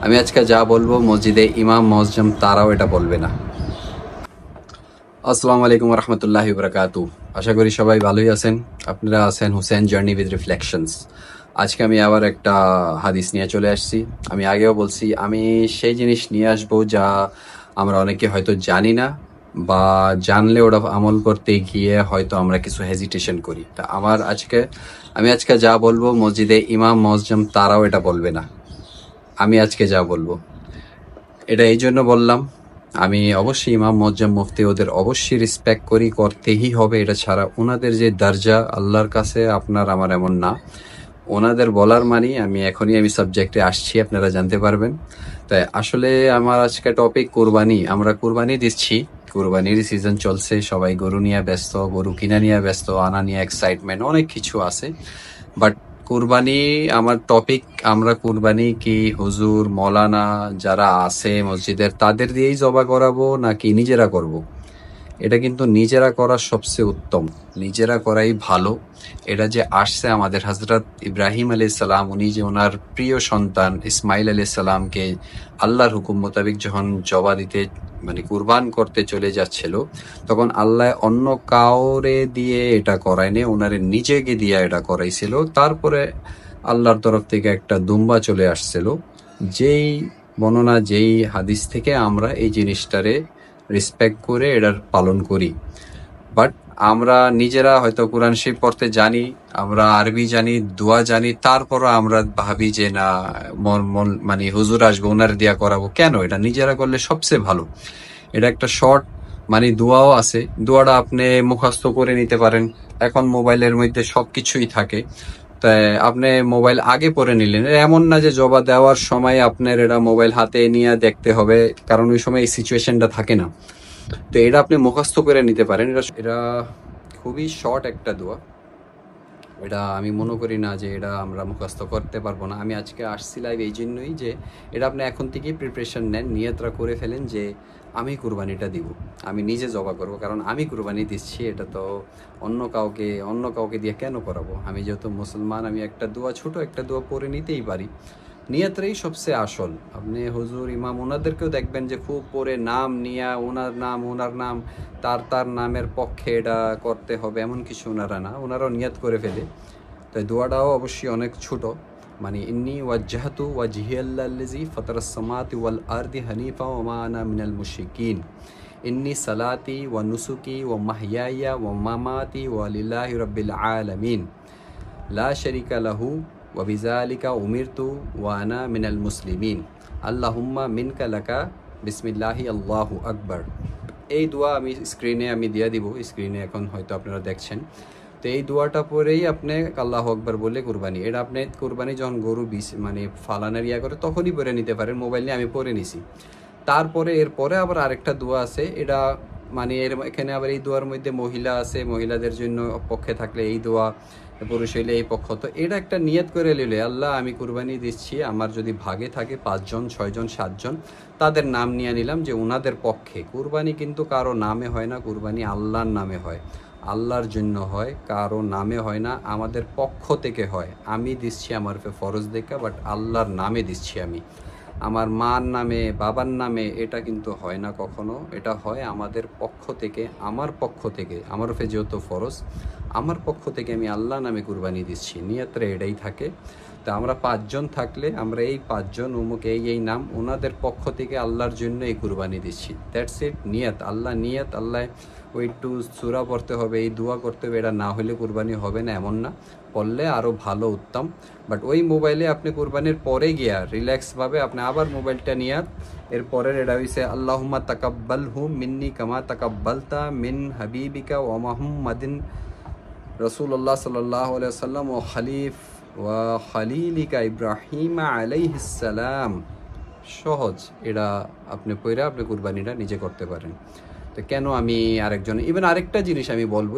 আমি আজকে যা বলবো মসজিদে ইমাম মসজম তারাও এটা বলবে না। আসসালামু আলাইকুম রহমতুল্লাহি বরকাতু। আশা করি সবাই ভালোই আছেন। আপনারা আছেন হুসেন জার্নি উইথ রিফ্লেকশনস। আজকে আমি আবার একটা হাদিস নিয়ে চলে আসছি। আমি আগেও বলছি আমি সেই জিনিস নিয়ে আসবো যা আমরা অনেকে হয়তো জানি না, বা জানলে ওটা আমল করতে গিয়ে হয়তো আমরা কিছু হেজিটেশন করি। তা আমি আজকে যা বলবো মসজিদে ইমাম মসজম তারাও এটা বলবে না। আমি আজকে যা বলবো এটা এই জন্য বললাম, আমি অবশ্যই ইমাম মুয়াজ্জম মুফতি ওদের অবশ্যই রেসপেক্ট করি, করতেই হবে। এটা ছাড়া ওনাদের যে দরজা আল্লাহর কাছে আপনার আমার এমন না। ওনাদের বলার মানে আমি সাবজেক্টে আসছি, আপনারা জানতে পারবেন। তাই আসলে আমার আজকে টপিক কুরবানি। আমরা কুরবানি দিচ্ছি, কুরবানির সিজন চলছে, সবাই গরু নিয়ে ব্যস্ত, গরু কিনা নিয়ে ব্যস্ত, আনা নিয়ে এক্সাইটমেন্ট, অনেক কিছু আছে। বাট কুরবানি আমার টপিক, আমরা কুরবানি কি হুজুর মৌলানা যারা আছে মসজিদের তাদের দিয়েই জবা করাবো নাকি নিজেরা করব? এটা কিন্তু নিজেরা করা সবচেয়ে উত্তম, নিজেরা করাই ভালো। এটা যে আসছে আমাদের হযরত ইব্রাহিম আলাইহিস সালাম, উনি যে ওনার প্রিয় সন্তান ইসমাইল আলাইহিস সালামকে আল্লাহর হুকুম মোতাবেক যখন জবা দিতে মানে কুরবান করতে চলে যাচ্ছিল, তখন আল্লাহ অন্য কাউরে দিয়ে এটা করায়নি, ওনারে নিজেকে দিয়ে এটা করাইছিল। তারপরে আল্লাহর তরফ থেকে একটা দুম্বা চলে আসছিল, যেই বর্ণনা যেই হাদিস থেকে আমরা এই জিনিসটারে রেসপেক্ট করে এটার পালন করি। বাট আমরা নিজেরা হয়তো কোরআন শরীফ পড়তে জানি, আমরা আরবি জানি, দোয়া জানি, তারপরও আমরা ভাবি যে না, মানে হুজুর আসবো ওনার দিয়া করাবো কেন? এটা নিজেরা করলে সবচেয়ে ভালো। এটা একটা শর্ট মানে দোয়াও আছে, দোয়াটা আপনি মুখস্থ করে নিতে পারেন। এখন মোবাইলের মধ্যে সবকিছুই থাকে, তাই আপনি মোবাইল আগে পরে নিলেন। এমন না যে জবা দেওয়ার সময় আপনার এটা মোবাইল হাতে নিয়ে দেখতে হবে, কারণ ওই সময় এই সিচুয়েশনটা থাকে না। তো এটা আপনি মুখস্থ করে নিতে পারেন। এটা খুবই শর্ট একটা দোয়া। এটা আমি মনে করি না যে এটা আমরা মুখস্থ করতে পারবো না। আমি আজকে আসছি লাইভ এই জন্যই যে এটা আপনি এখন থেকেই প্রিপারেশন নেন, নিয়তরা করে ফেলেন যে আমি কুরবানিটা দিব, আমি নিজে জবা করব, কারণ আমি কুরবানি দিচ্ছি। এটা তো অন্য কাউকে দিয়ে কেন করাবো? আমি যেহেতু মুসলমান, আমি একটা দোয়া, ছোট একটা দোয়া পড়ে নিতেই পারি। নিয়তটাই সবচেয়ে আসল। আপনি হুজুর ইমাম ওনাদেরকেও দেখবেন যে খুব পরে নাম নিয়া ওনার নাম তার নামের পক্ষে এটা করতে হবে এমন কিছু ওনারা না, ওনারাও নিয়ত করে ফেলে। তাই দোয়াটাও অবশ্যই অনেক ছোট, মানে ইন্নি ওয়াজ্জাহতু ওয়াজহিয়াল্লাযী ফাতারাস সামাওয়াতি ওয়াল আরদি হানিফা ওয়া মা আনা মিনাল মুশরিকিন, ইন্নি সালাতি ওয়া নুসুকি ওয়া মাহইয়ায়া ওয়া মামাতি ওয়া লিল্লাহি রাব্বিল আলামিন লা শারিকা লাহু ওয়া বিযালিকা উমিরতু ওয়া আনা মিনাল মুসলিমিন আল্লাহুম্মা মিনকা লাকা বিসমিল্লাহি আল্লাহু আকবার। এই দোয়া আমি দিয়ে দিব স্ক্রিনে, এখন হয়তো আপনারা দেখছেন। তো এই দোয়াটা পরেই আপনি আল্লাহু আকবার বলে কুরবানি, এটা আপনি কুরবানি যখন গরু মানে ফালানের করে তখনই পরে নিতে পারেন। মোবাইল নিয়ে আমি পরে নিছি। তারপরে এরপরে আবার আরেকটা দোয়া আছে, এটা মানে এখানে আবার এই দোয়ার মধ্যে মহিলা আছে, মহিলাদের জন্য পক্ষে থাকলে এই দোয়া, পুরুষ হইলে এই পক্ষ। তো এটা একটা নিয়ত করে নিলে, আল্লাহ আমি কুরবানি দিচ্ছি, আমার যদি ভাগে থাকে 5 জন 6 জন 7 জন, তাদের নাম নিয়ে নিলাম যে ওনাদের পক্ষে। কুরবানি কিন্তু কারো নামে হয় না, কুরবানি আল্লাহর নামে হয়, আল্লাহর জন্য হয়, কারো নামে হয় না, আমাদের পক্ষ থেকে হয়। আমি দিচ্ছি আমার ফরজ দেখা, বাট আল্লাহর নামে দিচ্ছি আমি, আমার মার নামে বাবার নামে এটা কিন্তু হয় না কখনো। এটা হয় আমাদের পক্ষ থেকে, আমার পক্ষ থেকে, আমার উপরে যেহেতু ফরজ, আমার পক্ষ থেকে আমি আল্লাহ নামে কুরবানি দিচ্ছি। নিয়তরে এটাই থাকে। তা আমরা 5 জন থাকলে আমরা এই 5 জন উমুক এই নাম, ওনাদের পক্ষ থেকে আল্লাহর জন্য এই কুরবানি দিচ্ছি। That's it. নিয়ত আল্লাহ ওই একটু সূরা পড়তে হবে, এই দোয়া করতে হবে, এটা না হলে কুরবানি হবে না এমন না, পড়লে আরও ভালো উত্তম। বাট ওই মোবাইলে আপনি কুরবানির পরে গিয়া রিল্যাক্সভাবে আপনি আবার মোবাইলটা নিয়ে এরপরের এটা হইছে আল্লাহুম্মা তাকাব্বালহু মিন্নি কামা তাকাব্বালতা মিন হাবিবিকা ওয়া মুহাম্মাদিন রাসূলুল্লাহ সাল্লাল্লাহু আলাইহি ওয়াসাল্লাম ওয়া খালিলিকা ইব্রাহিম আলাইহিস সালাম। সহজ, এটা আপনি পড়ে আপনি কুরবানিটা নিজে করতে পারেন। তো কেন আমি আরেকজন, ইভেন আরেকটা জিনিস আমি বলবো,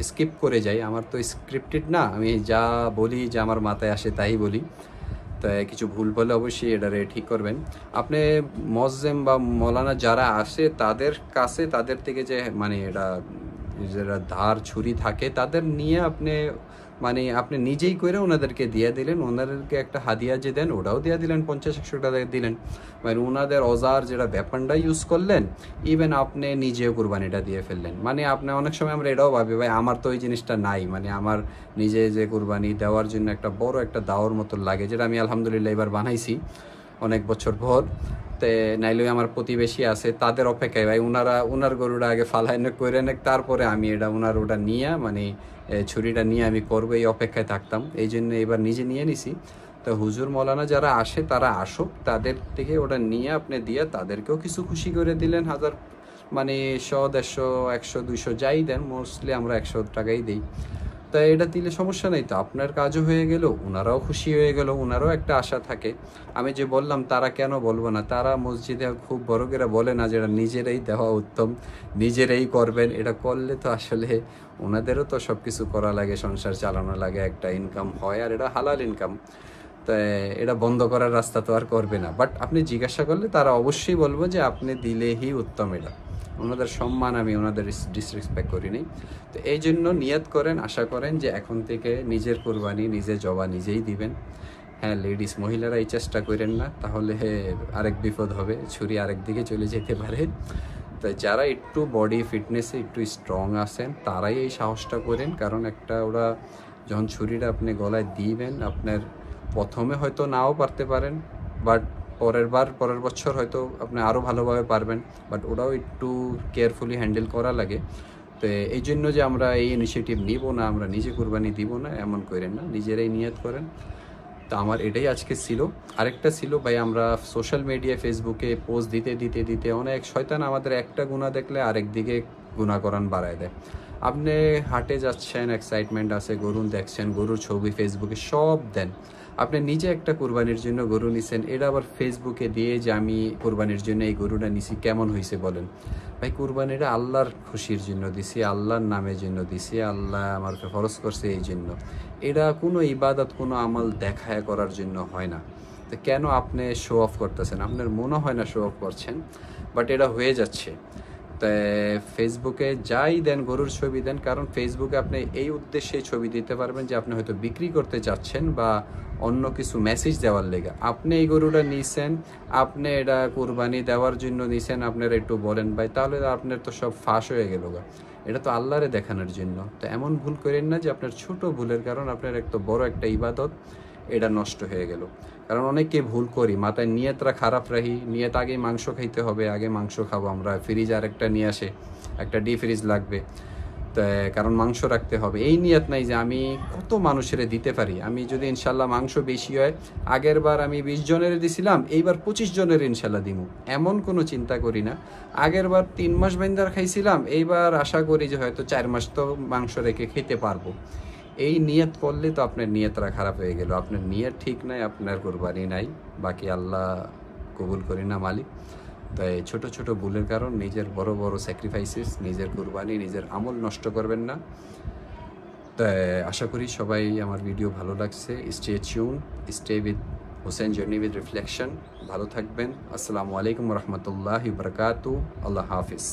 স্কিপ করে যাই, আমার তো স্ক্রিপ্টেড না, আমি যা বলি যা আমার মাথায় আসে তাই বলি। তো কিছু ভুল বলে অবশ্যই এটারে ঠিক করবেন। আপনি মজ্জেম বা মৌলানা যারা আসে তাদের কাছে, তাদের থেকে যে মানে এটা যারা ধার ছুরি থাকে তাদের নিয়ে আপনি মানে আপনি নিজেই করে ওনাদেরকে দিয়ে দিলেন, ওনাদেরকে একটা হাদিয়া যে দেন ওটাও দিয়ে দিলেন, 50-100 টাকা দিলেন, মানে ওনাদের অজার যেটা ব্যাপারটা ইউজ করলেন, ইভেন আপনি নিজেও কুরবানিটা দিয়ে ফেললেন। মানে আপনি অনেক সময় আমরা এটাও ভাবি ভাই আমার তো ওই জিনিসটা নাই, মানে আমার নিজে যে কুরবানি দেওয়ার জন্য একটা বড় একটা দাওয়ার মতো লাগে, যেটা আমি আলহামদুলিল্লাহ এবার বানাইছি অনেক বছর পর। তে নাইলে আমার প্রতিবেশী আছে তাদের অপেক্ষায় ভাই উনার গরুটা আগে ফালাই করে নেক, তারপরে আমি এটা ওটা নিয়ে মানে ছুরিটা নিয়ে আমি করবো এই অপেক্ষায় থাকতাম। এই জন্য এবার নিজে নিয়ে নিছি। তো হুজুর মৌলানা যারা আসে তারা আসুক, তাদের থেকে ওটা নিয়ে আপনি দিয়ে তাদেরকেও কিছু খুশি করে দিলেন। হাজার মানে 100, 150, 100, 200 যাই দেন, মোস্টলি আমরা 100 টাকাই দিই। তাই এটা দিলে সমস্যা নেই তো, আপনার কাজও হয়ে গেল, ওনারাও খুশি হয়ে গেল, ওনারাও একটা আশা থাকে। আমি যে বললাম তারা কেন বলবো না, তারা মসজিদে খুব বড় করে বলে না যেটা নিজেরাই দেওয়া উত্তম, নিজেরাই করবেন। এটা করলে তো আসলে ওনাদেরও তো সব কিছু করা লাগে, সংসার চালানো লাগে, একটা ইনকাম হয়, আর এটা হালাল ইনকাম। তাই এটা বন্ধ করার রাস্তা তো আর করবে না। বাট আপনি জিজ্ঞাসা করলে তারা অবশ্যই বলবো যে আপনি দিলেই উত্তম। এটা ওনাদের সম্মান, আমি ওনাদের ডিসরেসপেক্ট করিনি। তো এই জন্য নিয়ত করেন, আশা করেন যে এখন থেকে নিজের কুরবানি নিজে জবা নিজেই দিবেন। হ্যাঁ, লেডিস মহিলারা এই চেষ্টা করেন না, তাহলে আরেক বিপদ হবে, ছুরি আরেক দিকে চলে যেতে পারে। তো যারা একটু বডি ফিটনেসে একটু স্ট্রং আছেন তারাই এই সাহসটা করেন, কারণ একটা ওরা যখন ছুরিটা আপনি গলায় দিবেন, আপনার প্রথমে হয়তো নাও পারতে পারেন, বাট পরের বছর হয়তো আপনি আরও ভালোভাবে পারবেন, বাট ওটাও একটু কেয়ারফুলি হ্যান্ডেল করা লাগে। তো এই জন্য যে আমরা এই ইনিশিয়েটিভ নিব না, আমরা নিজে কুরবানি দিব না, এমন করেন না, নিজেরাই নিয়ত করেন। তো আমার এটাই আজকে ছিল। আরেকটা ছিল ভাই, আমরা সোশ্যাল মিডিয়ায় ফেসবুকে পোস্ট দিতে দিতে দিতে অনেক শয়তান আমাদের একটা গুণা দেখলে আরেক দিকে গুণাকরণ বাড়ায় দেয়। আপনি হাটে যাচ্ছেন, এক্সাইটমেন্ট আছে, গরু দেখছেন, গরুর ছবি ফেসবুকে সব দেন। আপনি নিজে একটা কুরবানির জন্য গরু নিছেন, এটা আবার ফেসবুকে দিয়ে যে আমি কুরবানির জন্য এই গরুটা নিছি কেমন হয়েছে বলেন। ভাই কুরবানিটা আল্লাহর খুশির জন্য দিছি, আল্লাহর নামের জন্য দিছি, আল্লাহ আমাকে ফরজ করছে এই জন্য। এটা কোনো ইবাদত, কোনো আমল দেখায় করার জন্য হয় না। তো কেন আপনি শো অফ করতেছেন? আপনার মনে হয় না শো অফ করছেন, বাট এটা হয়ে যাচ্ছে। তাই ফেসবুকে যাই দেন, গরুর ছবি দেন, কারণ ফেসবুকে আপনি এই উদ্দেশ্যে ছবি দিতে পারবেন যে আপনি হয়তো বিক্রি করতে চাচ্ছেন বা অন্য কিছু মেসেজ দেওয়ার লেগে আপনি এই গরুটা নিছেন, আপনি এটা কুরবানি দেওয়ার জন্য নিছেন, আপনারা একটু বলেন ভাই, তাহলে আপনার তো সব ফাঁস হয়ে গেল গা। এটা তো আল্লাহরে দেখানোর জন্য। তো এমন ভুল করেন না যে আপনার ছোট ভুলের কারণ আপনার একটা বড় একটা ইবাদত এটা নষ্ট হয়ে গেল। কারণ অনেকে ভুল করি, মাথায় নিয়তরা খারাপ রাখি, নিয়ত আগে মাংস খাইতে হবে, আগে মাংস খাবো আমরা, ফ্রিজ আর একটা নিয়ে আসে, একটা ডি ফ্রিজ লাগবে, তো কারণ মাংস রাখতে হবে। এই নিয়ত নাই যে আমি কত মানুষের দিতে পারি, আমি যদি ইনশাল্লাহ মাংস বেশি হয়, আগের বার আমি 20 জনের দিছিলাম, এইবার 25 জনের ইনশাল্লাহ দিব, এমন কোনো চিন্তা করি না। আগের বার 3 মাস বাইন্দার খাইছিলাম, এইবার আশা করি যে হয়তো 4 মাস তো মাংস রেখে খেতে পারবো। এই নিয়ত করলে তো আপনার নিয়তটা খারাপ হয়ে গেল, আপনার নিয়ত ঠিক নাই, আপনার কুরবানি নাই, বাকি আল্লাহ কবুল করি না মালিক। তাই ছোট ছোট ভুলের কারণ নিজের বড় বড় স্যাক্রিফাইসেস, নিজের কুরবানি, নিজের আমল নষ্ট করবেন না। তাই আশা করি সবাই আমার ভিডিও ভালো লাগছে। Stay tune, stay with Hossain journey with reflection. ভালো থাকবেন। আসসালামু আলাইকুম রহমতুল্লাহি বারাকাতু। আল্লাহ হাফিজ।